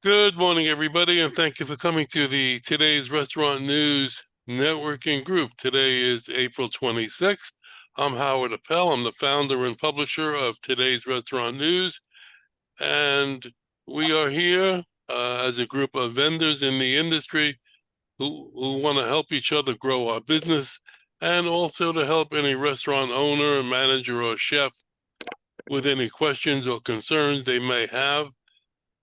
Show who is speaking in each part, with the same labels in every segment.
Speaker 1: Good morning, everybody, and thank you for coming to the Today's Restaurant News Networking Group. Today is April 26th. I'm Howard Appel. I'm the founder and publisher of Today's Restaurant News, and we are here as a group of vendors in the industry who want to help each other grow our business and also to help any restaurant owner, manager, or chef with any questions or concerns they may have.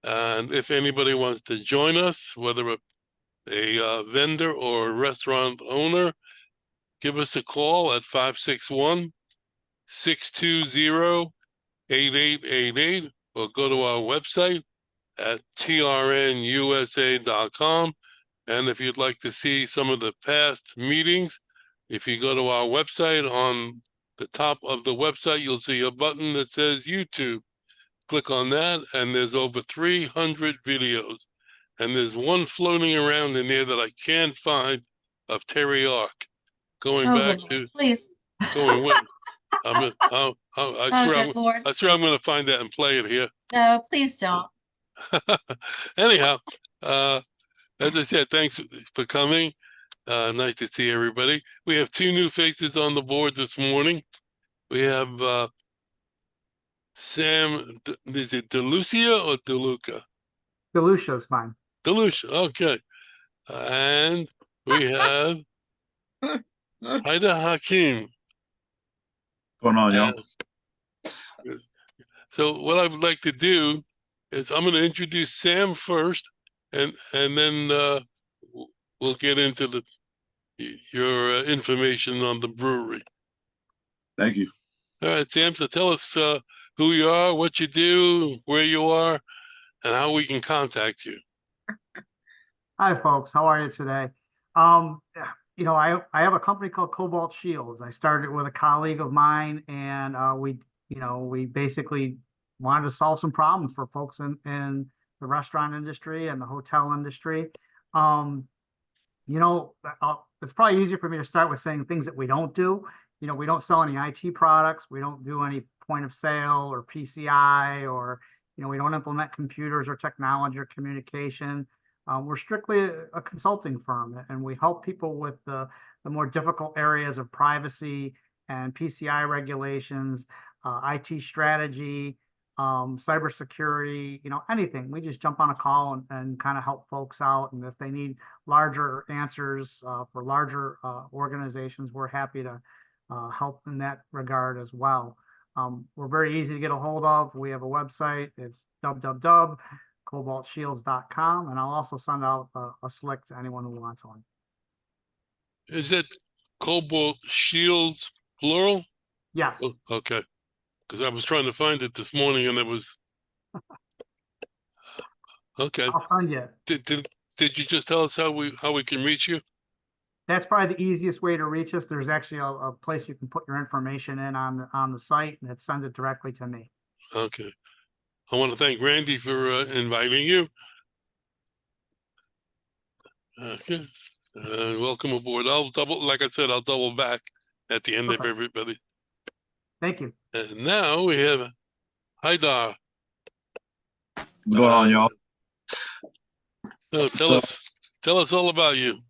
Speaker 1: And if anybody wants to join us, whether a vendor or a restaurant owner, give us a call at 561-620-8888 or go to our website at trnusa.com. And if you'd like to see some of the past meetings, if you go to our website, on the top of the website, you'll see a button that says YouTube. Click on that, and there's over 300 videos. And there's one floating around in there that I can't find of Terry Ark. Going back to
Speaker 2: please.
Speaker 1: Going with. I swear I'm going to find that and play it here.
Speaker 2: No, please don't.
Speaker 1: Anyhow, as I said, thanks for coming. Nice to see everybody. We have two new faces on the board this morning. We have Sam, is it Delucia or Deluca?
Speaker 3: Delucia is fine.
Speaker 1: Delucia, okay. And we have Haidar Hachem.
Speaker 4: What's going on, y'all?
Speaker 1: So what I would like to do is I'm going to introduce Sam first, and then we'll get into your information on the brewery.
Speaker 4: Thank you.
Speaker 1: All right, Sam. So tell us who you are, what you do, where you are, and how we can contact you.
Speaker 3: Hi, folks. How are you today? I have a company called Cobalt Shields. I started with a colleague of mine, and we basically wanted to solve some problems for folks in the restaurant industry and the hotel industry. It's probably easier for me to start with saying things that we don't do. We don't sell any IT products. We don't do any point of sale or PCI, or, we don't implement computers or technology or communication. We're strictly a consulting firm, and we help people with the more difficult areas of privacy and PCI regulations, IT strategy, cybersecurity, anything. We just jump on a call and kind of help folks out. And if they need larger answers for larger organizations, we're happy to help in that regard as well. We're very easy to get a hold of. We have a website. It's www.cobaltshields.com, and I'll also send out a slick to anyone who wants one.
Speaker 1: Is it Cobalt Shields plural?
Speaker 3: Yes.
Speaker 1: Oh, okay, because I was trying to find it this morning and it was okay.
Speaker 3: I'll send you.
Speaker 1: Did you just tell us how we can reach you?
Speaker 3: That's probably the easiest way to reach us. There's actually a place you can put your information in on the site, and it sends it directly to me.
Speaker 1: Okay. I want to thank Randy for inviting you. Okay. Welcome aboard. I'll double back at the end of everybody.
Speaker 3: Thank you.
Speaker 1: And now we have Haidar.
Speaker 4: What's going on, y'all?
Speaker 1: Tell us all about you.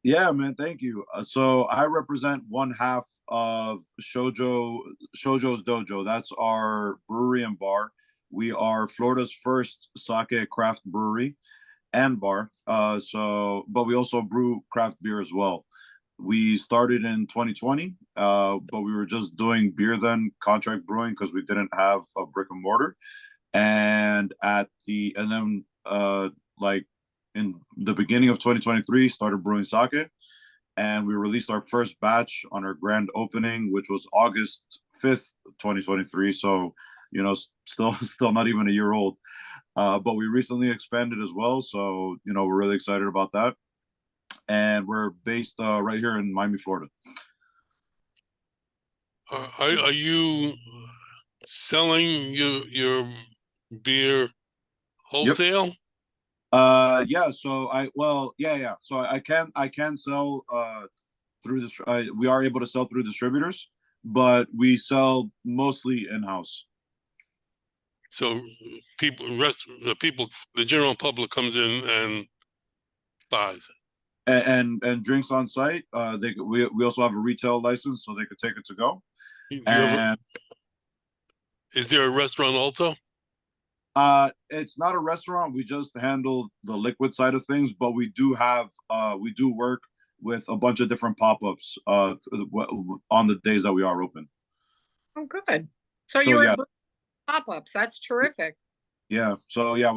Speaker 4: Yeah, man, thank you. So I represent one half of Shojo's Dojo. That's our brewery and bar. We are Florida's first sake craft brewery and bar. But we also brew craft beer as well. We started in 2020, but we were just doing beer then, contract brewing, because we didn't have a brick and mortar. And in the beginning of 2023, started brewing sake, and we released our first batch on our grand opening, which was August 5th, 2023. So, still not even a year old. But we recently expanded as well. So, we're really excited about that. And we're based right here in Miami, Florida.
Speaker 1: Are you selling your beer wholesale?
Speaker 4: Yep. So I can sell through this. We are able to sell through distributors, but we sell mostly in-house.
Speaker 1: So the people, the general public comes in and buys.
Speaker 4: And drinks on site. We also have a retail license, so they could take it to go. And
Speaker 1: is there a restaurant also?
Speaker 4: it's not a restaurant. We just handle the liquid side of things, but we do work with a bunch of different pop-ups on the days that we are open.
Speaker 2: Oh, good. So
Speaker 4: So,
Speaker 2: you're
Speaker 4: yeah.
Speaker 2: pop-ups. That's terrific.
Speaker 4: Yeah. So yeah,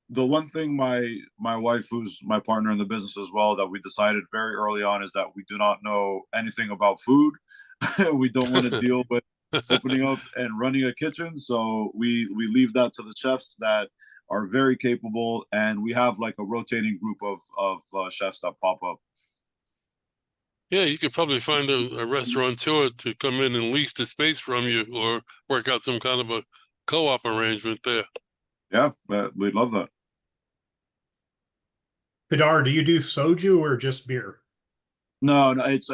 Speaker 4: the one thing my wife, who's my partner in the business as well, that we decided very early on is that we do not know anything about food. We don't want to deal with opening up and running a kitchen, so we leave that to the chefs that are very capable, and we have like a rotating group of chefs that pop up.
Speaker 1: Yeah, you could probably find a restaurateur to come in and lease the space from you, or work out some kind of a co-op arrangement there.
Speaker 4: Yeah, but we'd love that.
Speaker 5: Haidar, do you do soju or just beer?
Speaker 4: No, it's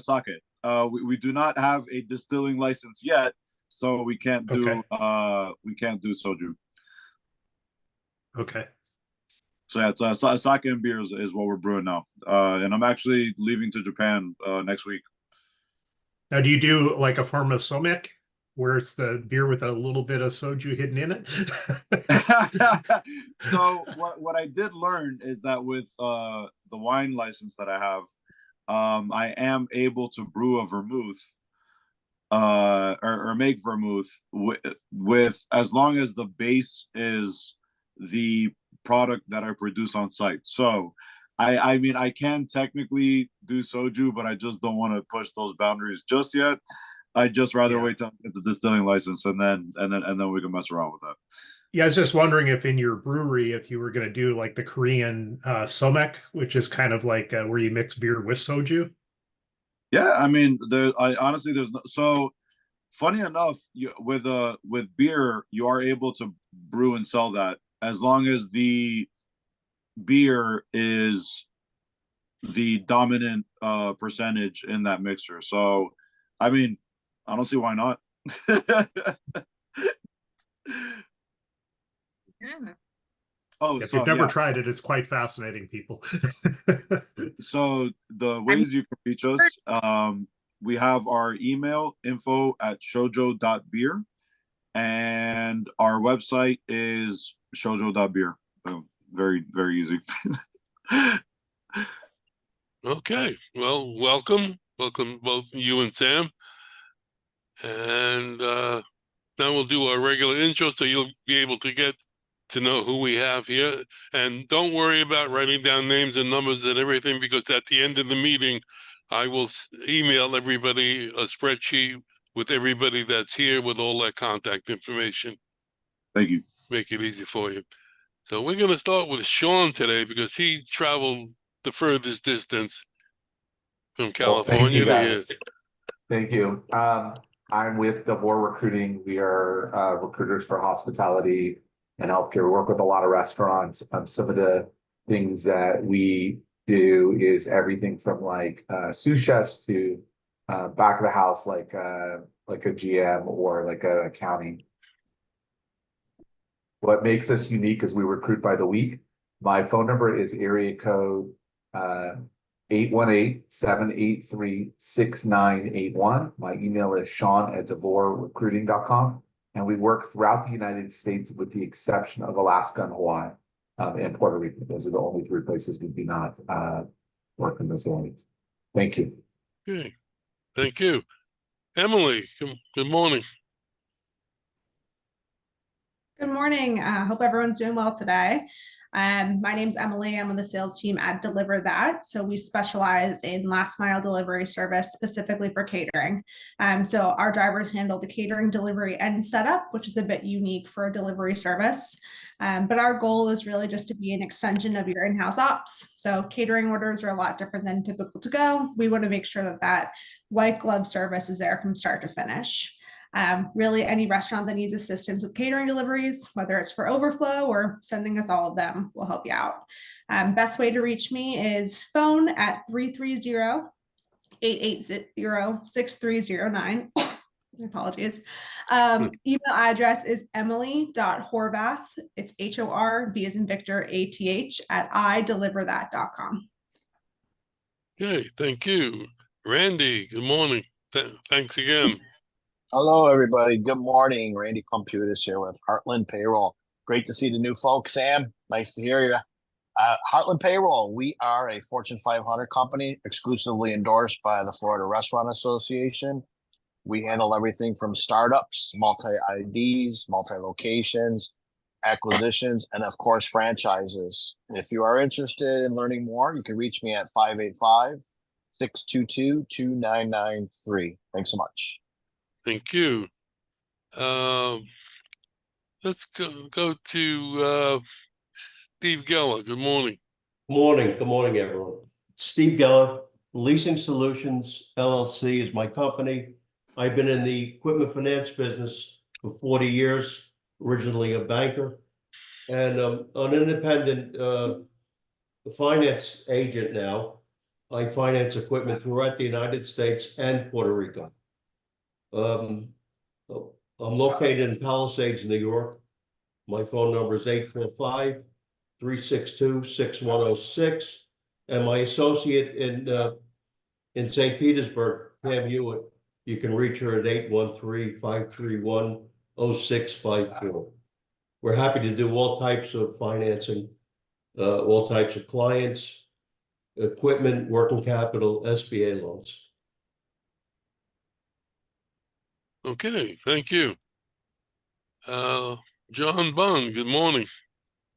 Speaker 4: sake. We do not have a distilling license yet, so we can't do soju.
Speaker 5: Okay.
Speaker 4: So yeah, it's sake and beer is what we're brewing now. And I'm actually leaving to Japan next week.
Speaker 5: Now, do you do like a form of somek, where it's the beer with a little bit of soju hidden in it?
Speaker 4: So what I did learn is that with the wine license that I have, I am able to brew a vermouth, or make vermouth with as long as the base is the product that I produce on site. So I mean, I can technically do soju, but I just don't want to push those boundaries just yet. I'd just rather wait till I get the distilling license, and then we can mess around with that.
Speaker 5: Yeah, I was just wondering if in your brewery, if you were going to do like the Korean somek, which is kind of like where you mix beer with soju.
Speaker 4: Yeah, I mean, honestly, there's no, so funny enough, with beer, you are able to brew and sell that as long as the beer is the dominant percentage in that mixture. So, I mean, I don't see why not.
Speaker 2: Yeah.
Speaker 4: Oh,
Speaker 5: If
Speaker 4: so,
Speaker 5: you've never
Speaker 4: yeah.
Speaker 5: tried it, it's quite fascinating, people.
Speaker 4: So the ways you can reach us, we have our email, info@shojo.beer, and our website is shojo.beer. Very, very easy.
Speaker 1: Okay, well, welcome both you and Sam. And now we'll do our regular intro, so you'll be able to get to know who we have here. And don't worry about writing down names and numbers and everything, because at the end of the meeting, I will email everybody a spreadsheet with everybody that's here with all that contact information.
Speaker 4: Thank you.
Speaker 1: Make it easy for you. So we're going to start with Sean today, because he traveled the furthest distance from California to here.
Speaker 6: Thank you. I'm with Devore Recruiting. We are recruiters for hospitality and healthcare. We work with a lot of restaurants. Some of the things that we do is everything from like sous chefs to back of the house, like a GM or like a accounting. What makes us unique is we recruit by the week. My phone number is area code 818-783-6981. My email is sean@devorerecruiting.com. And we work throughout the United States with the exception of Alaska and Hawaii and Puerto Rico. Those are the only three places we do not work in those areas. Thank you.
Speaker 1: Okay, thank you. Emily, good morning.
Speaker 7: Good morning. Hope everyone's doing well today. My name's Emily. I'm on the sales team at Deliver That. So we specialize in last mile delivery service specifically for catering. So our drivers handle the catering delivery and setup, which is a bit unique for a delivery service. But our goal is really just to be an extension of your in-house ops. So catering orders are a lot different than typical to go. We want to make sure that that white glove service is there from start to finish. Really any restaurant that needs assistance with catering deliveries, whether it's for overflow or sending us all of them, will help you out. Best way to reach me is phone at 330-880-6309. My apologies. Email address is emily.horvath. It's HORV as in Victor, ATH at ideliverthat.com.
Speaker 1: Okay, thank you. Randy, good morning. Thanks again.
Speaker 8: Hello, everybody. Good morning. Randy Computers here with Heartland Payroll. Great to see the new folks, Sam. Nice to hear you. Heartland Payroll, we are a Fortune 500 company exclusively endorsed by the Florida Restaurant Association. We handle everything from startups, multi-IDs, multi-locations, acquisitions, and of course, franchises. If you are interested in learning more, you can reach me at 585-622-2993. Thanks so much.
Speaker 1: Thank you. Let's go to Steve Geller. Good morning.
Speaker 9: Good morning, everyone. Steve Geller, Leasing Solutions LLC is my company. I've been in the equipment finance business for 40 years, originally a banker, and an independent finance agent now. I finance equipment throughout the United States and Puerto Rico. I'm located in Palisades, New York. My phone number is 845-362-6106. And my associate in St. Petersburg, Pam Hewitt, you can reach her at 813-531-0654. We're happy to do all types of financing, all types of clients, equipment, working capital, SBA loans.
Speaker 1: Okay, thank you. John Bunn, good morning.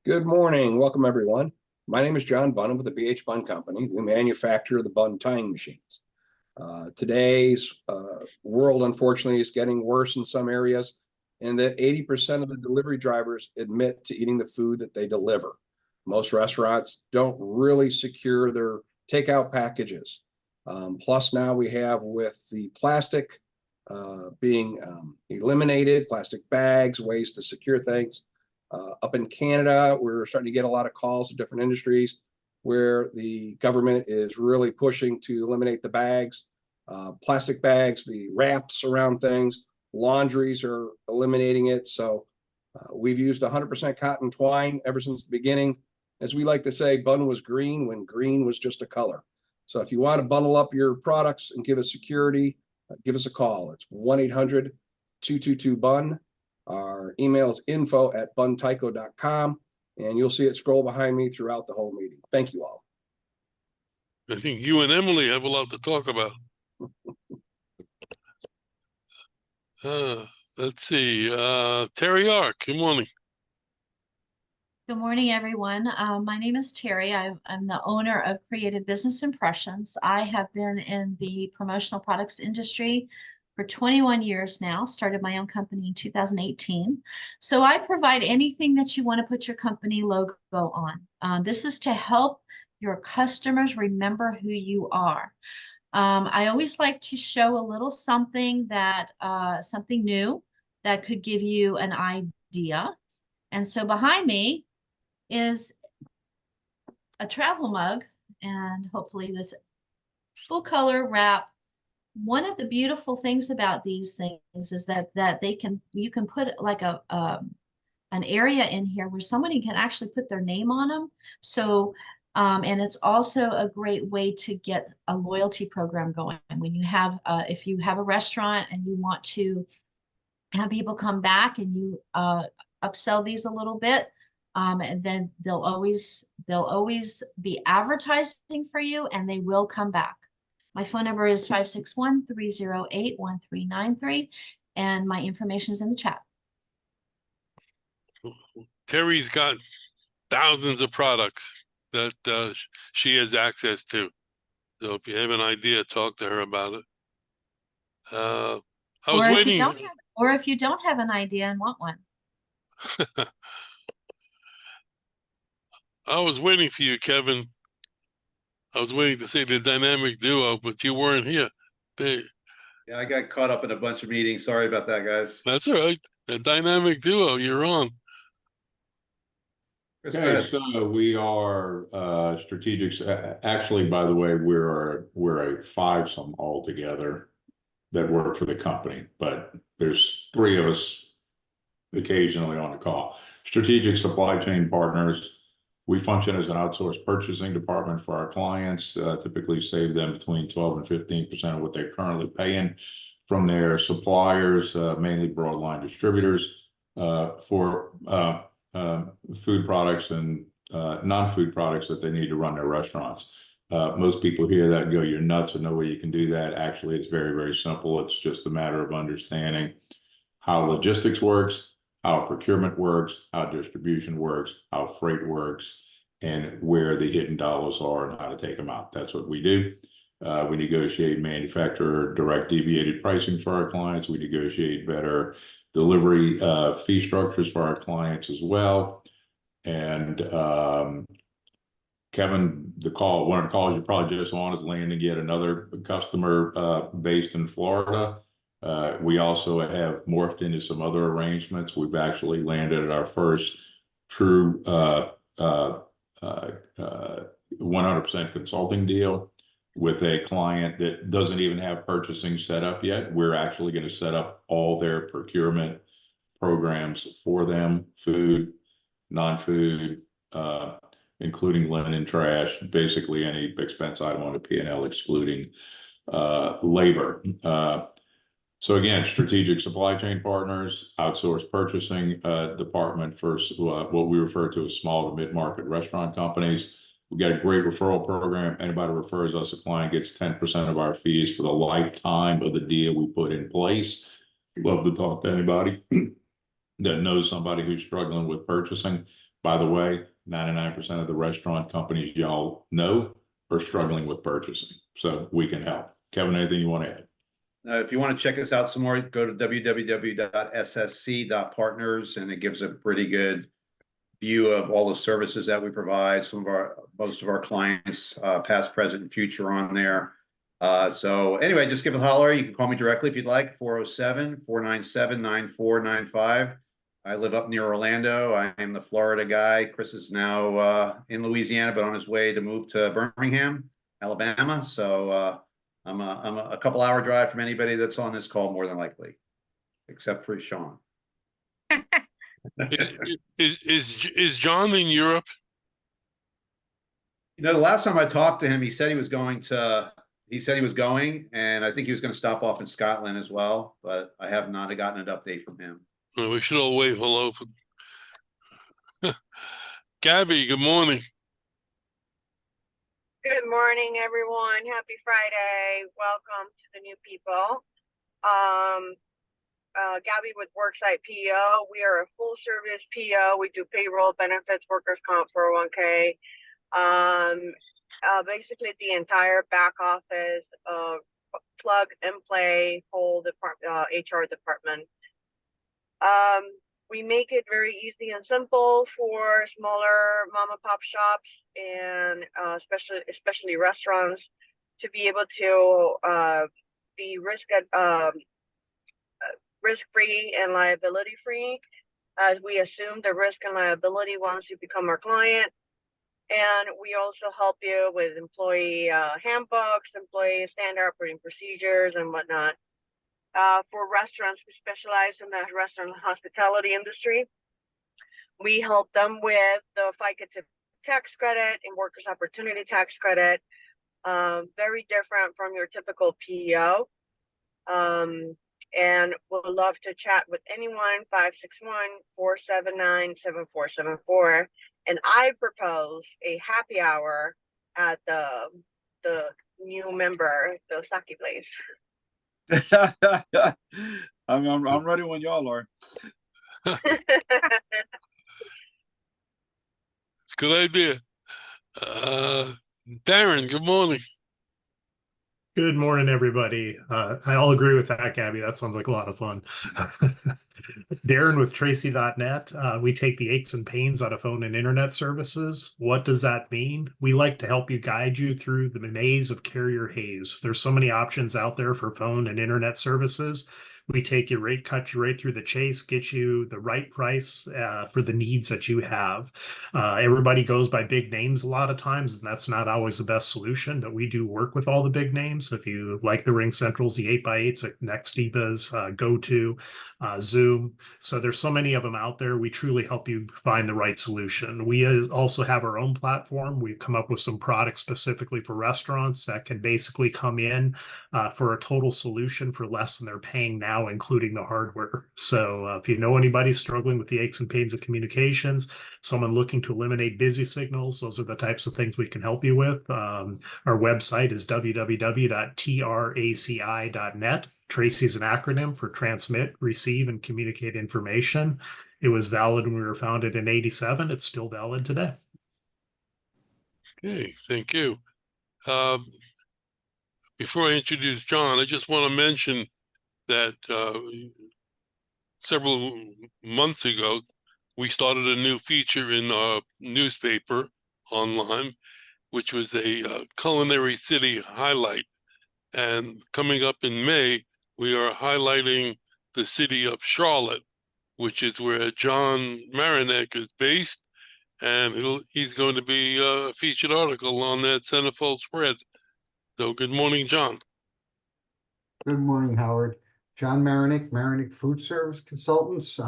Speaker 10: Good morning. Welcome, everyone. My name is John Bunn with the BH Bunn Company. We manufacture the Bunn tying machines. Today's world, unfortunately, is getting worse in some areas, and that 80% of the delivery drivers admit to eating the food that they deliver. Most restaurants don't really secure their takeout packages. Plus, now we have, with the plastic being eliminated, plastic bags, ways to secure things. Up in Canada, we're starting to get a lot of calls to different industries where the government is really pushing to eliminate the bags, plastic bags, the wraps around things. Laundries are eliminating it. So we've used 100% cotton twine ever since the beginning. As we like to say, Bunn was green when green was just a color. So if you want to bundle up your products and give us security, give us a call. It's 1-800-222-BUNN. Our email is info@buntyco.com, and you'll see it scroll behind me throughout the whole meeting. Thank you all.
Speaker 1: I think you and Emily have a lot to talk about. Let's see. Terry Ark, good morning.
Speaker 11: Good morning, everyone. My name is Terry. I'm the owner of Creative Business Impressions. I have been in the promotional products industry for 21 years now, started my own company in 2018. So I provide anything that you want to put your company logo on. This is to help your customers remember who you are. I always like to show a little something that, something new that could give you an idea. And so behind me is a travel mug, and hopefully this full color wrap. One of the beautiful things about these things is that you can put like an area in here where somebody can actually put their name on them. So and it's also a great way to get a loyalty program going. When you have if you have a restaurant and you want to have people come back, and you upsell these a little bit, and then they'll always be advertising for you, and they will come back. My phone number is 561-308-1393, and my information is in the chat.
Speaker 1: Terry's got thousands of products that she has access to. So if you have an idea, talk to her about it. I was waiting.
Speaker 11: Or if you don't have an idea and want one.
Speaker 1: I was waiting for you, Kevin. I was waiting to say the dynamic duo, but you weren't here.
Speaker 12: Yeah, I got caught up in a bunch of meetings. Sorry about that, guys.
Speaker 1: That's all right. The dynamic duo, you're on.
Speaker 13: Okay, so we are strategics. Actually, by the way, we're a 5-some altogether. that work for the company, but there's 3 of us occasionally on the call. Strategic supply chain partners. We function as an outsourced purchasing department for our clients, typically save them between 12 and 15% of what they're currently paying from their suppliers, mainly broadline distributors, for food products and non-food products that they need to run their restaurants. Most people hear that and go, "You're nuts, and no way you can do that." Actually, it's very, very simple. It's just a matter of understanding how logistics works, how procurement works, how distribution works, how freight works, and where the hidden dollars are and how to take them out. That's what we do. We negotiate manufacturer direct deviated pricing for our clients. We negotiate better delivery fee structures for our clients as well. And Kevin, one of the calls you're probably just on is landing yet another customer based in Florida. We also have morphed into some other arrangements. We've actually landed at our first true 100% consulting deal with a client that doesn't even have purchasing set up yet. We're actually going to set up all their procurement programs for them, food, non-food, including linen, trash, basically any expense item on a P&L excluding labor. So again, strategic supply chain partners, outsourced purchasing department for what we refer to as small to mid-market restaurant companies. We got a great referral program. Anybody refers us a client gets 10% of our fees for the lifetime of the deal we put in place. Love to talk to anybody that knows somebody who's struggling with purchasing. By the way, 99% of the restaurant companies y'all know are struggling with purchasing, so we can help. Kevin, anything you want to add?
Speaker 12: If you want to check us out some more, go to www.ssc.partners, and it gives a pretty good view of all the services that we provide. Most of our clients, past, present, and future, on there. So anyway, just give a holler. You can call me directly if you'd like, 407-497-9495. I live up near Orlando. I am the Florida guy. Chris is now in Louisiana, but on his way to move to Birmingham, Alabama. So I'm a couple hour drive from anybody that's on this call, more than likely, except for Sean.
Speaker 1: Is John in Europe?
Speaker 12: You know, the last time I talked to him, he said he was going, and I think he was going to stop off in Scotland as well, but I have not gotten an update from him.
Speaker 1: Well, we should all wave hello for Gabby. Good morning.
Speaker 14: Good morning, everyone. Happy Friday. Welcome to the new people. Gabby with Worksite PO. We are a full service PO. We do payroll, benefits, workers' comp, 401k. Basically the entire back office, plug and play, whole department, HR department. We make it very easy and simple for smaller mom and pop shops, and especially restaurants, to be able to be risk-free and liability-free, as we assume the risk and liability once you become our client. And we also help you with employee handbooks, employee standard operating procedures, and whatnot. For restaurants, we specialize in the restaurant and hospitality industry. We help them with the FICA tax credit and workers' opportunity tax credit. Very different from your typical PEO. And we'll love to chat with anyone, 561-479-7474. And I propose a happy hour at the new member, the sake place.
Speaker 4: I'm ready when y'all are.
Speaker 1: It's a good idea. Darren, good morning.
Speaker 5: Good morning, everybody. I'll agree with that, Gabby. That sounds like a lot of fun. Darren with Tracy.net. We take the aches and pains out of phone and internet services. What does that mean? We like to help you, guide you through the maze of carrier haze. There's so many options out there for phone and internet services. We take you right, cut you right through the chase, get you the right price for the needs that you have. Everybody goes by big names a lot of times, and that's not always the best solution, but we do work with all the big names. If you like the Ring Centrals, the 8x8s, like Next Divas, GoTo, Zoom. So there's so many of them out there. We truly help you find the right solution. We also have our own platform. We've come up with some products specifically for restaurants that can basically come in for a total solution for less than they're paying now, including the hardware. So if you know anybody struggling with the aches and pains of communications, someone looking to eliminate busy signals, those are the types of things we can help you with. Our website is www.traci.net. Tracy's an acronym for transmit, receive, and communicate information. It was valid when we were founded in '87. It's still valid today.
Speaker 1: Okay, thank you. Before I introduce John, I just want to mention that several months ago, we started a new feature in our newspaper online, which was a culinary city highlight. And coming up in May, we are highlighting the city of Charlotte, which is where John Marinek is based. And he's going to be a featured article on that centerfold spread. So good morning, John.
Speaker 15: Good morning, Howard. John Marinek, Marinek Food Service Consultants.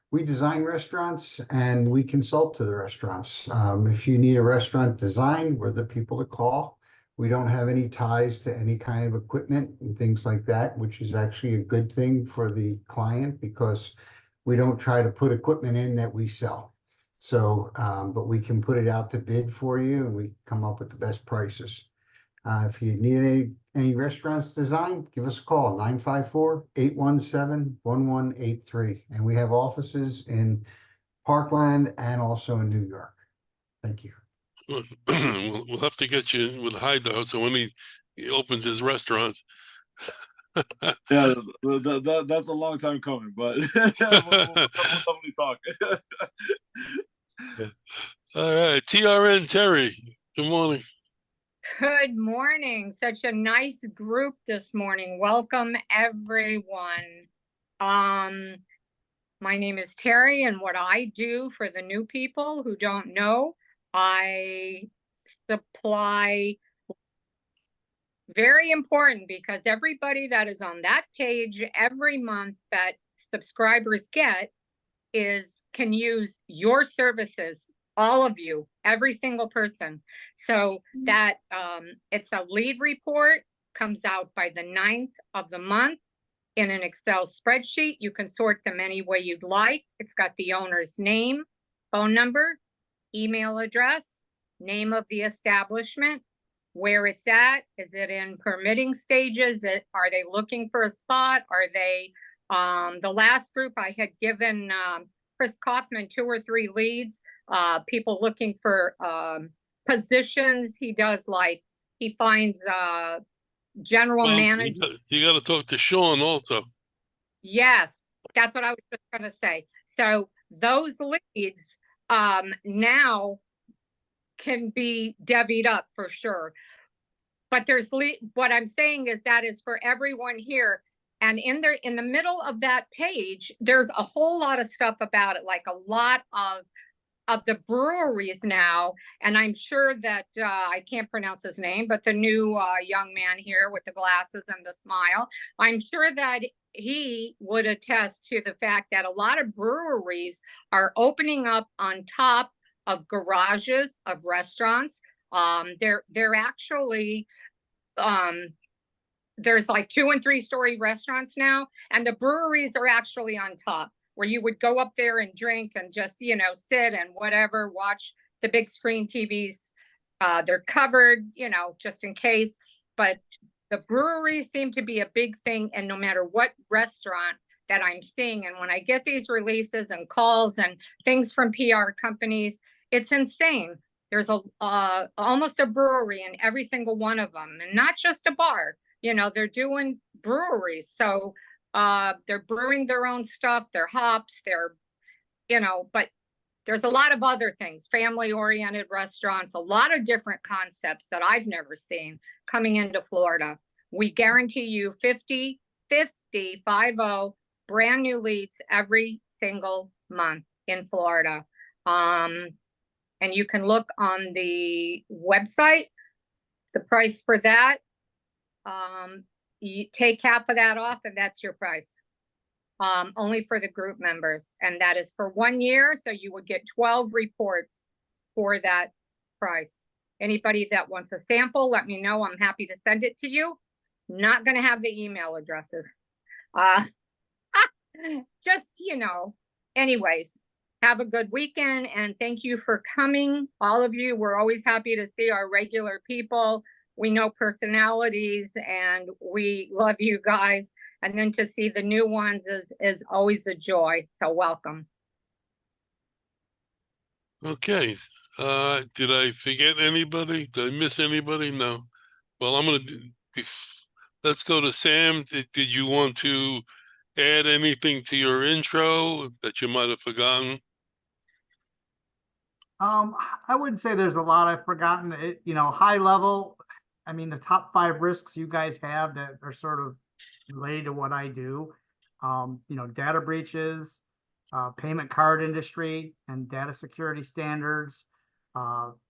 Speaker 15: We design restaurants and we consult to the restaurants. If you need a restaurant design, we're the people to call. We don't have any ties to any kind of equipment and things like that, which is actually a good thing for the client because we don't try to put equipment in that we sell. So, but we can put it out to bid for you and we come up with the best prices. If you need any restaurants designed, give us a call, 954-817-1183. And we have offices in Parkland and also in New York. Thank you.
Speaker 1: We'll have to get you with Haidar, so when he opens his restaurant.
Speaker 4: Yeah, that's a long time coming, but we'll definitely talk.
Speaker 1: All right, TRN Terry, good morning.
Speaker 2: Good morning. Such a nice group this morning. Welcome, everyone. My name is Terry, and what I do for the new people who don't know, I supply, very important because everybody that is on that page every month that subscribers get can use your services, all of you, every single person. So that it's a lead report, comes out by the 9th of the month in an Excel spreadsheet. You can sort them any way you'd like. It's got the owner's name, phone number, email address, name of the establishment, where it's at. Is it in permitting stages? Are they looking for a spot? Are they, the last group I had given Chris Kaufman 2 or 3 leads, people looking for positions. He does he finds general manager.
Speaker 1: You got to talk to Sean also.
Speaker 2: Yes, that's what I was just going to say. So those leads now can be divvied up for sure. But what I'm saying is that is for everyone here. And in the middle of that page, there's a whole lot of stuff about it, like a lot of the breweries now. And I'm sure that I can't pronounce his name, but the new young man here with the glasses and the smile, I'm sure that he would attest to the fact that a lot of breweries are opening up on top of garages of restaurants. They're actually there's like 2- and 3-story restaurants now, and the breweries are actually on top, where you would go up there and drink and just, sit and whatever, watch the big screen TVs. They're covered, just in case. But the breweries seem to be a big thing, and no matter what restaurant that I'm seeing, and when I get these releases and calls and things from PR companies, it's insane. There's almost a brewery in every single one of them, and not just a bar. They're doing breweries. So they're brewing their own stuff, their hops, but there's a lot of other things, family-oriented restaurants, a lot of different concepts that I've never seen coming into Florida. We guarantee you 50 50 brand new leads every single month in Florida. And you can look on the website, the price for that. You take half of that off and that's your price. Only for the group members. And that is for 1 year. So you would get 12 reports for that price. Anybody that wants a sample, let me know. I'm happy to send it to you. Not going to have the email addresses. Just, anyways, have a good weekend and thank you for coming. All of you, we're always happy to see our regular people. We know personalities and we love you guys. And then to see the new ones is always a joy. So welcome.
Speaker 1: Okay. Did I forget anybody? Did I miss anybody? No. Well, let's go to Sam. Did you want to add anything to your intro that you might have forgotten?
Speaker 3: I wouldn't say there's a lot I've forgotten. High level, I mean, the top 5 risks you guys have that are sort of related to what I do, data breaches, payment card industry and data security standards,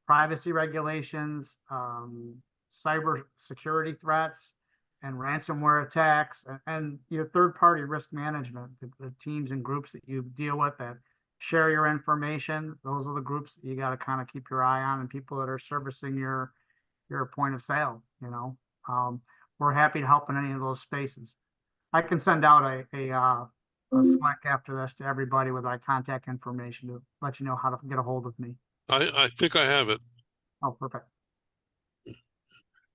Speaker 3: privacy regulations, cyber security threats, and ransomware attacks, and third-party risk management, the teams and groups that you deal with that share your information. Those are the groups that you got to kind of keep your eye on, and people that are servicing your point of sale. We're happy to help in any of those spaces. I can send out a Slack after this to everybody with our contact information to let you know how to get a hold of me.
Speaker 1: I think I have it.
Speaker 3: Oh, perfect.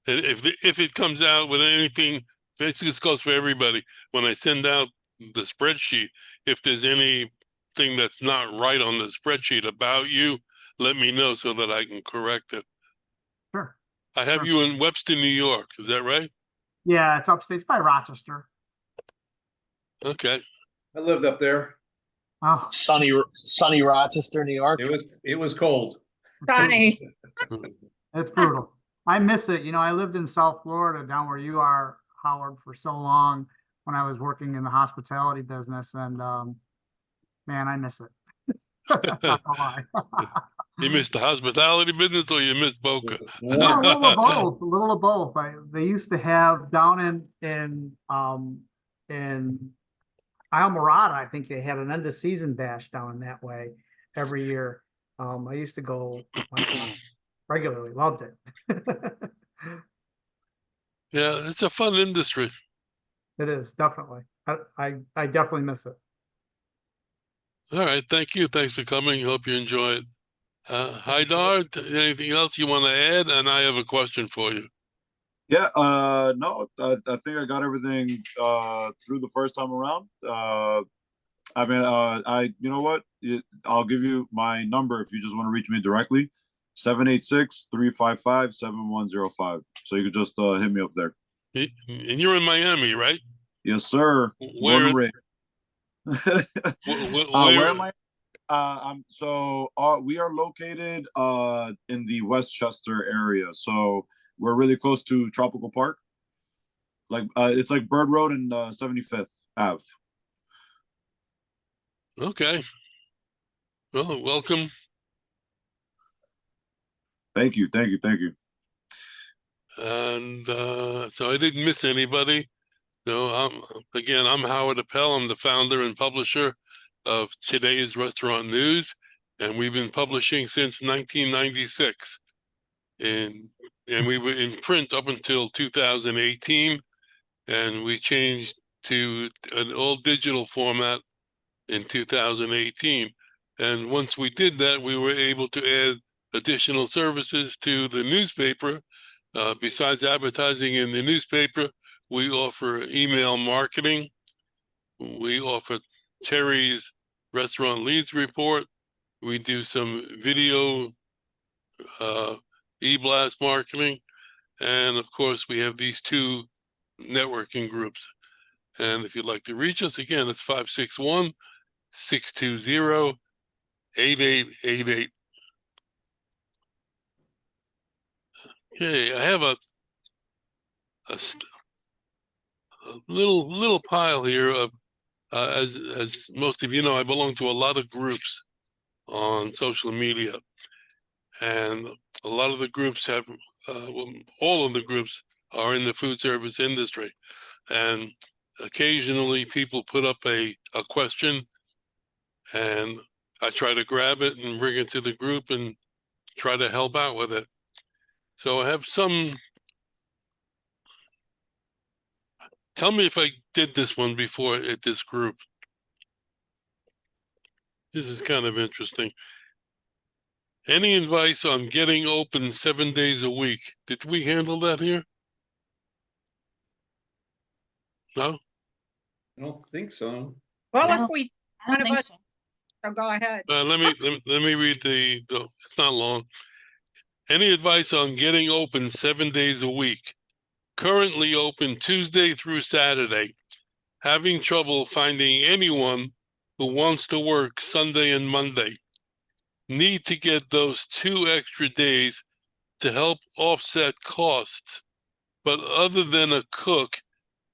Speaker 1: And if it comes out with anything, basically this goes for everybody. When I send out the spreadsheet, if there's anything that's not right on the spreadsheet about you, let me know so that I can correct it.
Speaker 3: Sure.
Speaker 1: I have you in Webster, New York. Is that right?
Speaker 3: Yeah, it's upstate. It's by Rochester.
Speaker 1: Okay.
Speaker 12: I lived up there.
Speaker 3: Oh,
Speaker 8: sunny Rochester, New York.
Speaker 12: It was cold.
Speaker 2: Sunny.
Speaker 3: It's brutal. I miss it. I lived in South Florida, down where you are, Howard, for so long when I was working in the hospitality business, and man, I miss it. Not gonna lie.
Speaker 1: You missed the hospitality business or you missed Boca?
Speaker 3: Well, a little of both. A little of both. They used to have down in Islamorada, I think they had an end of season bash down that way every year. I used to go regularly, loved it.
Speaker 1: Yeah, it's a fun industry.
Speaker 3: It is, definitely. I definitely miss it.
Speaker 1: All right, thank you. Thanks for coming. Hope you enjoy it. Haidar, anything else you want to add? And I have a question for you.
Speaker 4: Yeah, no, I think I got everything through the first time around. You know what? I'll give you my number if you just want to reach me directly. 786-355-7105. So you could just hit me up there.
Speaker 1: And you're in Miami, right?
Speaker 4: Yes, sir.
Speaker 1: Where?
Speaker 4: Where am I? We are located in the Westchester area. So we're really close to Tropical Park. It's like Bird Road and 75th Ave.
Speaker 1: Okay. Well, welcome.
Speaker 4: Thank you.
Speaker 1: And so I didn't miss anybody. So I'm Howard Appel. I'm the founder and publisher of Today's Restaurant News, and we've been publishing since 1996. And we were in print up until 2018, and we changed to an all digital format in 2018. And once we did that, we were able to add additional services to the newspaper. Besides advertising in the newspaper, we offer email marketing. We offer Terry's Restaurant Leads Report. We do some video e-blast marketing. And of course, we have these 2 networking groups. And if you'd like to reach us, again, it's 561-620-8888. Okay, I have little pile here of, as most of you know, I belong to a lot of groups on social media, and a lot of the groups have, well, all of the groups are in the food service industry, and occasionally people put up a question, and I try to grab it and bring it to the group and try to help out with it. So I have some. Tell me if I did this one before at this group. This is kind of interesting. Any advice on getting open 7 days a week? Did we handle that here? No?
Speaker 12: I don't think so.
Speaker 2: Well,
Speaker 11: I
Speaker 2: if
Speaker 11: don't-
Speaker 2: we,
Speaker 11: I don't
Speaker 2: one of
Speaker 11: think
Speaker 2: us,
Speaker 11: so.
Speaker 2: so go ahead.
Speaker 1: Let me read the, it's not long. Any advice on getting open 7 days a week? Currently open Tuesday through Saturday. Having trouble finding anyone who wants to work Sunday and Monday. Need to get those 2 extra days to help offset costs. But other than a cook,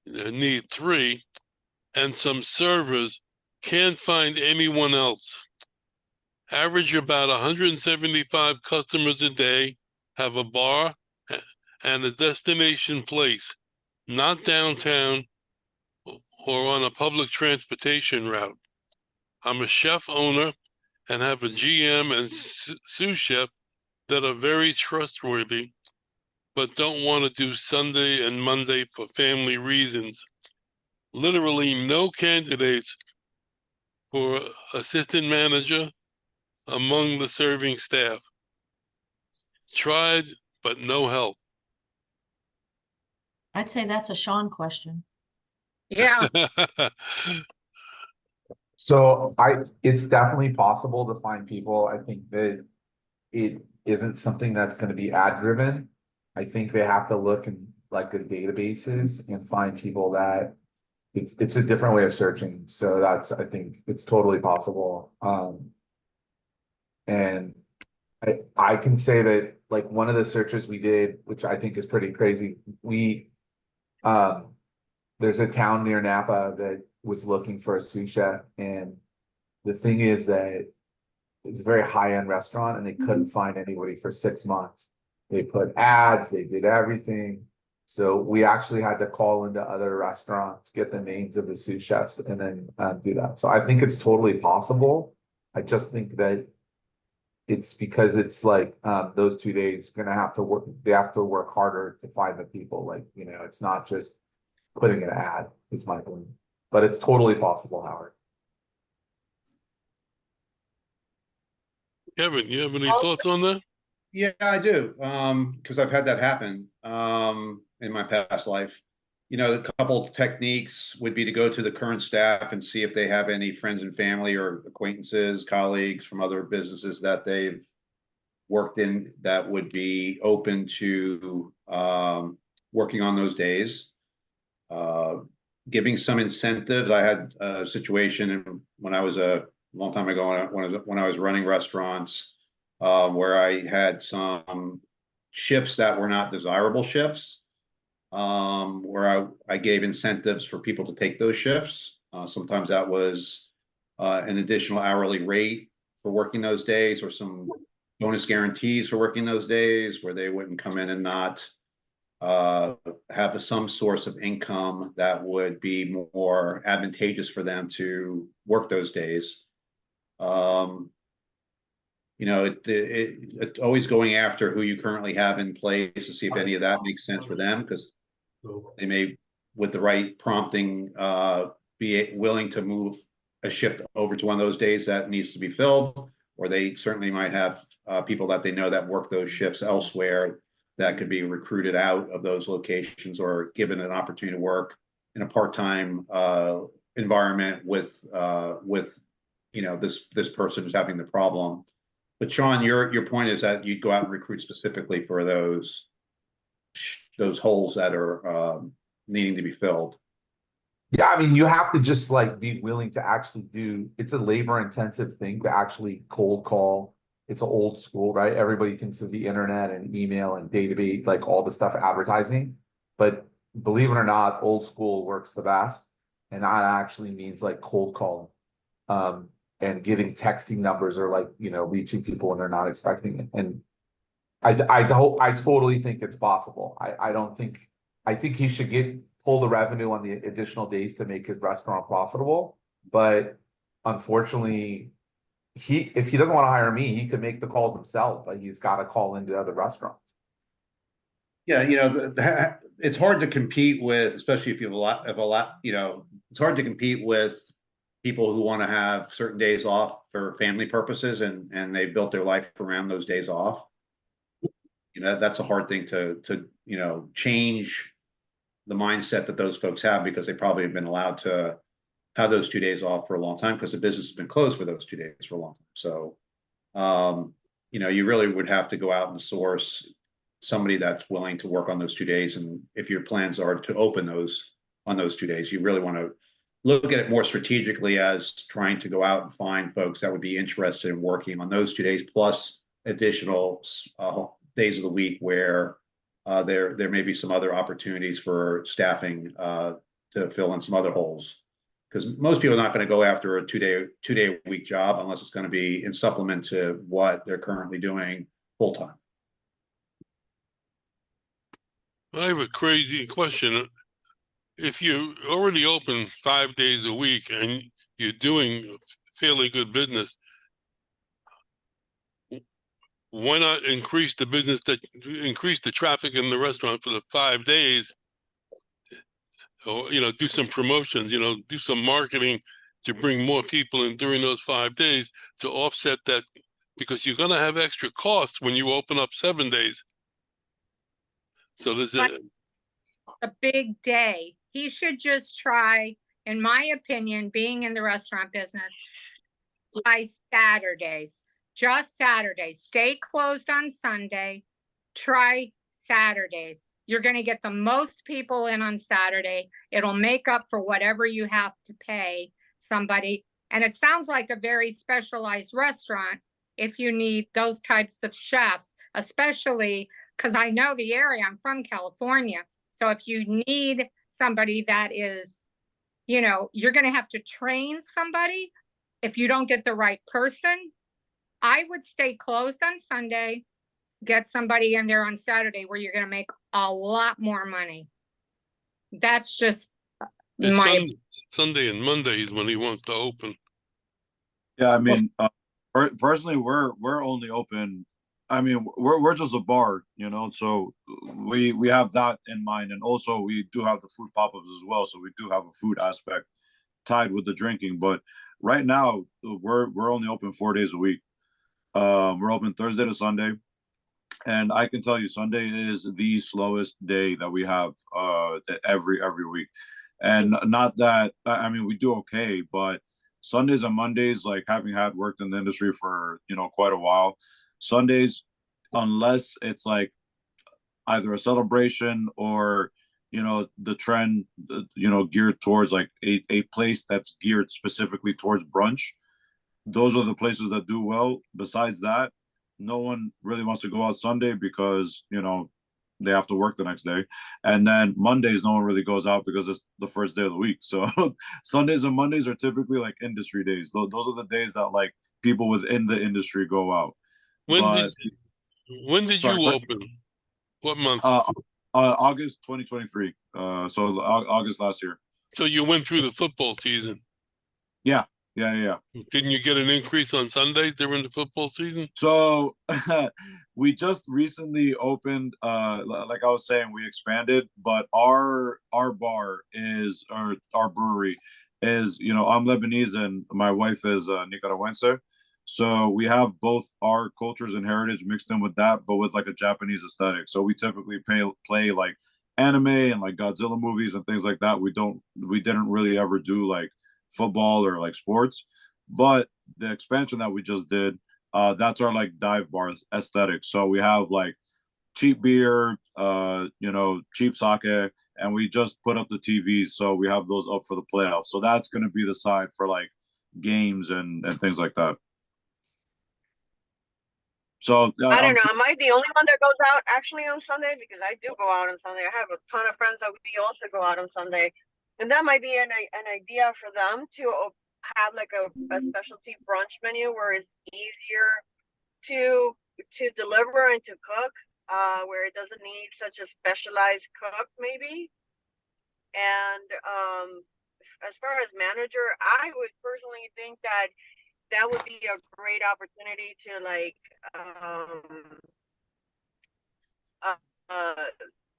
Speaker 1: need 3, and some servers, can't find anyone else. Average about 175 customers a day, have a bar and a destination place, not downtown or on a public transportation route. I'm a chef owner and have a GM and sous chef that are very trustworthy, but don't want to do Sunday and Monday for family reasons. Literally no candidates for assistant manager among the serving staff. Tried, but no help.
Speaker 11: I'd say that's a Sean question.
Speaker 2: Yeah,
Speaker 6: So it's definitely possible to find people. I think that it isn't something that's going to be ad driven. I think they have to look in like good databases and find people that it's a different way of searching. So I think it's totally possible. And I can say that like one of the searches we did, which I think is pretty crazy, there's a town near Napa that was looking for a sous chef, and the thing is that it's a very high-end restaurant and they couldn't find anybody for 6 months. They put ads, they did everything. So we actually had to call into other restaurants, get the names of the sous chefs, and then do that. So I think it's totally possible. I just think that it's because it's like those 2 days gonna have to work, they have to work harder to find the people. Like, it's not just putting an ad, is my point. But it's totally possible, Howard.
Speaker 1: Kevin, you have any thoughts on that?
Speaker 12: Yeah, I do. Because I've had that happen in my past life. A couple of techniques would be to go to the current staff and see if they have any friends and family or acquaintances, colleagues from other businesses that they've worked in that would be open to working on those days. Giving some incentives. I had a situation when I was a long time ago when I was running restaurants where I had some shifts that were not desirable shifts, where I gave incentives for people to take those shifts. Sometimes that was an additional hourly rate for working those days, or some bonus guarantees for working those days, where they wouldn't come in and not have some source of income that would be more advantageous for them to work those days. It always going after who you currently have in place to see if any of that makes sense for them, because they may, with the right prompting, be willing to move a shift over to one of those days that needs to be filled, or they certainly might have people that they know that work those shifts elsewhere that could be recruited out of those locations or given an opportunity to work in a part-time environment with this person who's having the problem. But Sean, your point is that you'd go out and recruit specifically for those holes that are needing to be filled.
Speaker 6: Yeah, I mean, you have to just like be willing to actually it's a labor intensive thing to actually cold call. It's old school, right? Everybody thinks of the internet and email and database, like all the stuff advertising. But believe it or not, old school works the best. And that actually means like cold calling. And getting texting numbers or like, reaching people when they're not expecting it. And I totally think it's possible. I think he should pull the revenue on the additional days to make his restaurant profitable. But unfortunately, if he doesn't want to hire me, he could make the calls himself, but he's got to call into other restaurants.
Speaker 12: Yeah, it's hard to compete with, especially if you have a lot, it's hard to compete with people who want to have certain days off for family purposes and they built their life around those days off. That's a hard thing to change the mindset that those folks have, because they probably have been allowed to have those 2 days off for a long time because the business has been closed for those 2 days for a long time. So, you really would have to go out and source somebody that's willing to work on those 2 days. And if your plans are to open those on those 2 days, you really want to look at it more strategically as trying to go out and find folks that would be interested in working on those 2 days, plus additional days of the week where there may be some other opportunities for staffing to fill in some other holes. Because most people are not going to go after a two-day a week job unless it's going to be in supplement to what they're currently doing full time.
Speaker 1: I have a crazy question. If you already open 5 days a week and you're doing fairly good business, why not increase the traffic in the restaurant for the 5 days? Or, do some promotions, do some marketing to bring more people in during those 5 days to offset that, because you're going to have extra costs when you open up 7 days. So there's
Speaker 2: a big day. He should just try, in my opinion, being in the restaurant business, by Saturdays, just Saturdays. Stay closed on Sunday. Try Saturdays. You're going to get the most people in on Saturday. It'll make up for whatever you have to pay somebody. And it sounds like a very specialized restaurant if you need those types of chefs, especially because I know the area. I'm from California. So if you need somebody that is, you're going to have to train somebody. If you don't get the right person, I would stay closed on Sunday. Get somebody in there on Saturday where you're going to make a lot more money. That's just
Speaker 1: Sunday and Monday is when he wants to open.
Speaker 4: Yeah, I mean, personally, we're only open. I mean, we're just a bar, so we have that in mind, and also we do have the food pop-ups as well. So we do have a food aspect tied with the drinking. But right now, we're only open 4 days a week. We're open Thursday to Sunday. And I can tell you, Sunday is the slowest day that we have every week. And not that, I mean, we do okay, but Sundays and Mondays, like having had worked in the industry for, quite a while, Sundays, unless it's like either a celebration or, the trend, geared towards like a place that's geared specifically towards brunch, those are the places that do well. Besides that, no one really wants to go out Sunday because, they have to work the next day. And then Mondays, no one really goes out because it's the first day of the week. So Sundays and Mondays are typically like industry days. Those are the days that like people within the industry go out.
Speaker 1: When did you open? What month?
Speaker 4: August 2023. So August last year.
Speaker 1: So you went through the football season.
Speaker 4: Yeah.
Speaker 1: Didn't you get an increase on Sundays during the football season?
Speaker 4: So we just recently opened, like I was saying, we expanded, but our bar is, or our brewery is, I'm Lebanese and my wife is Nicaraguense. So we have both our cultures and heritage mixed in with that, but with like a Japanese aesthetic. So we typically play like anime and like Godzilla movies and things like that. We didn't really ever do like football or like sports, but the expansion that we just did, that's our like dive bar aesthetic. So we have like cheap beer, cheap sake, and we just put up the TVs. So we have those up for the playoffs. So that's going to be the side for like games and things like that. So
Speaker 14: I don't
Speaker 4: I'm
Speaker 14: know. Am I the only one that goes out actually on Sunday? Because I do go out on Sunday. I have a ton of friends that we also go out on Sunday, and that might be an idea for them to have like a specialty brunch menu where it's easier to deliver and to cook, where it doesn't need such a specialized cook maybe. And as far as manager, I would personally think that that would be a great opportunity to like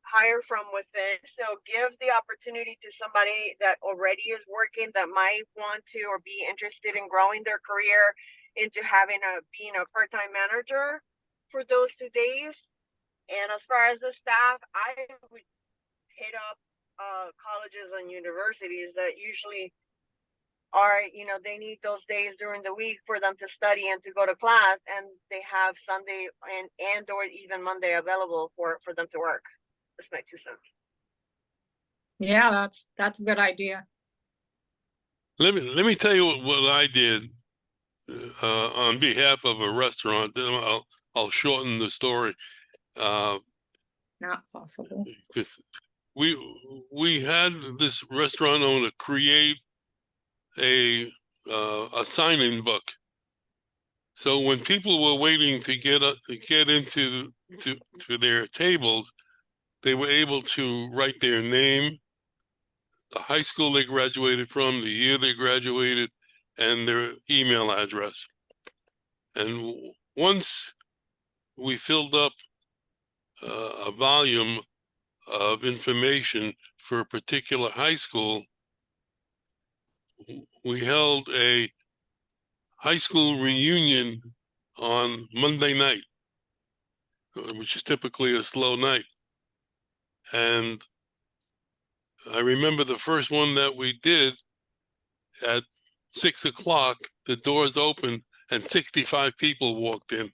Speaker 14: hire from within. So give the opportunity to somebody that already is working that might want to or be interested in growing their career into being a part-time manager for those 2 days. And as far as the staff, I would hit up colleges and universities that usually are, they need those days during the week for them to study and to go to class, and they have Sunday and or even Monday available for them to work. That's my 2 cents.
Speaker 2: Yeah, that's a good idea.
Speaker 1: Let me tell you what I did on behalf of a restaurant. Then I'll shorten the story.
Speaker 2: Not possible.
Speaker 1: Because we had this restaurant owner create a sign-in book. So when people were waiting to get into their tables, they were able to write their name, the high school they graduated from, the year they graduated, and their email address. And once we filled up a volume of information for a particular high school, we held a high school reunion on Monday night, which is typically a slow night. And I remember the first one that we did at 6 o'clock, the doors opened and 65 people walked in,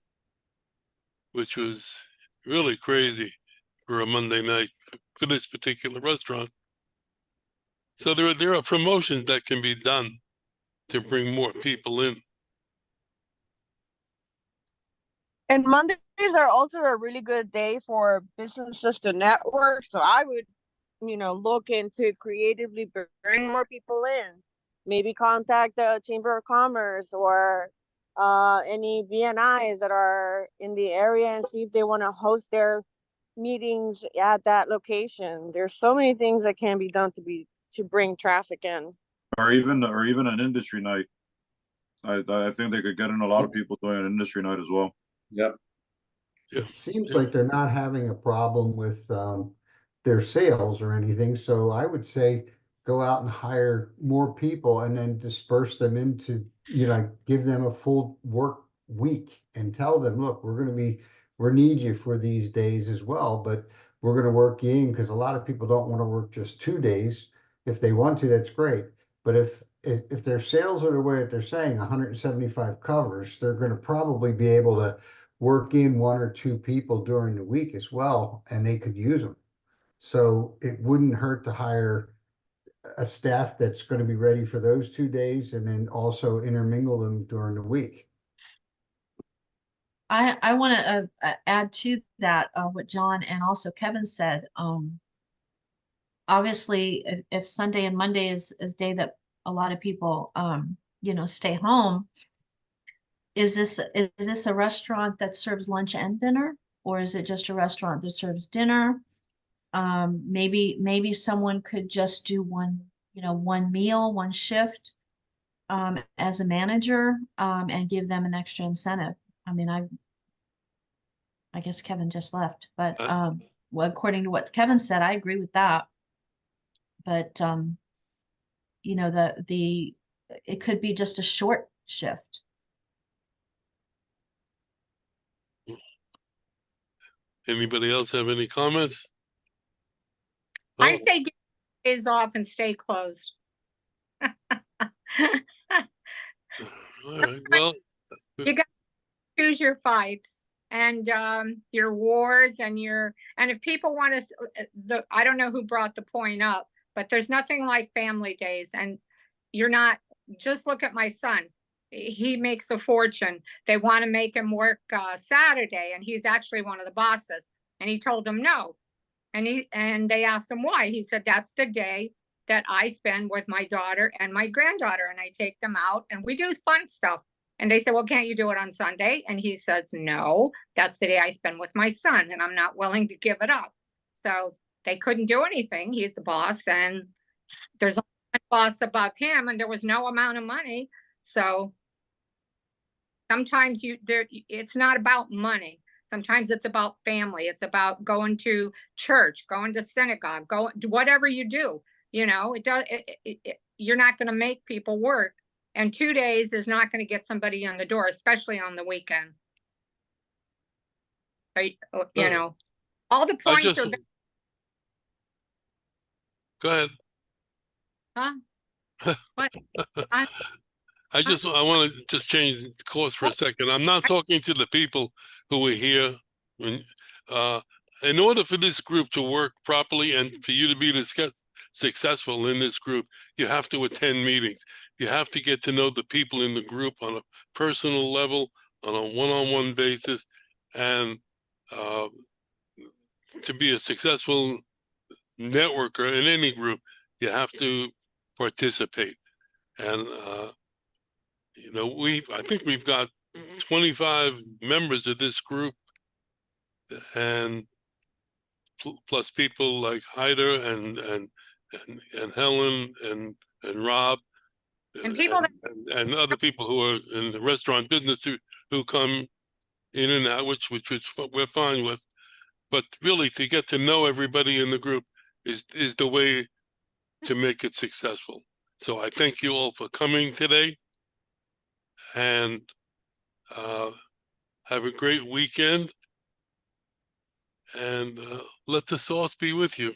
Speaker 1: which was really crazy for a Monday night for this particular restaurant. So there are promotions that can be done to bring more people in.
Speaker 14: And Mondays are also a really good day for businesses to network. So I would, look into creatively bringing more people in. Maybe contact the Chamber of Commerce or any VNIs that are in the area and see if they want to host their meetings at that location. There's so many things that can be done to bring traffic in.
Speaker 4: or even an industry night. I think they could get in a lot of people doing an industry night as well.
Speaker 12: Yep.
Speaker 15: It seems like they're not having a problem with their sales or anything, so I would say go out and hire more people and then disperse them into, give them a full work week and tell them, look, we need you for these days as well, but we're gonna work you in, because a lot of people don't want to work just 2 days. If they want to, that's great. But if their sales are the way that they're saying, 175 covers, they're gonna probably be able to work in 1 or 2 people during the week as well, and they could use them. So it wouldn't hurt to hire a staff that's going to be ready for those 2 days and then also intermingle them during the week.
Speaker 11: I want to add to that what John and also Kevin said. Obviously, if Sunday and Monday is day that a lot of people stay home, is this a restaurant that serves lunch and dinner, or is it just a restaurant that serves dinner? Maybe someone could just do one meal, one shift as a manager and give them an extra incentive. I mean, I guess Kevin just left, but well, according to what Kevin said, I agree with that. But it could be just a short shift.
Speaker 1: Anybody else have any comments?
Speaker 2: I say get days off and stay closed.
Speaker 1: All right, well,
Speaker 2: You got to choose your fights and your wars and if people want to, I don't know who brought the point up, but there's nothing like family days. And just look at my son. he makes a fortune. They want to make him work Saturday, and he's actually one of the bosses. And he told them no. And they asked him why. He said, that's the day that I spend with my daughter and my granddaughter, and I take them out and we do fun stuff. And they said, well, can't you do it on Sunday? And he says, no, that's the day I spend with my son, and I'm not willing to give it up. So they couldn't do anything. He's the boss, and there's only one boss above him, and there was no amount of money. So sometimes it's not about money. Sometimes it's about family. It's about going to church, going to synagogue, whatever you do. You know, you're not going to make people work. And 2 days is not going to get somebody in the door, especially on the weekend. You know, all the points are there.
Speaker 1: Go ahead.
Speaker 2: Huh? What?
Speaker 1: I want to just change the course for a second. I'm not talking to the people who were here. In order for this group to work properly and for you to be successful in this group, you have to attend meetings. You have to get to know the people in the group on a personal level, on a one-on-one basis, and to be a successful networker in any group, you have to participate. And you know, I think we've got 25 members of this group, and plus people like Haidar and Helen and Rob
Speaker 2: and people
Speaker 1: and other people who are in the restaurant business who come in and out, which we're fine with. But really, to get to know everybody in the group is the way to make it successful. So I thank you all for coming today, and have a great weekend, and let the sauce be with you.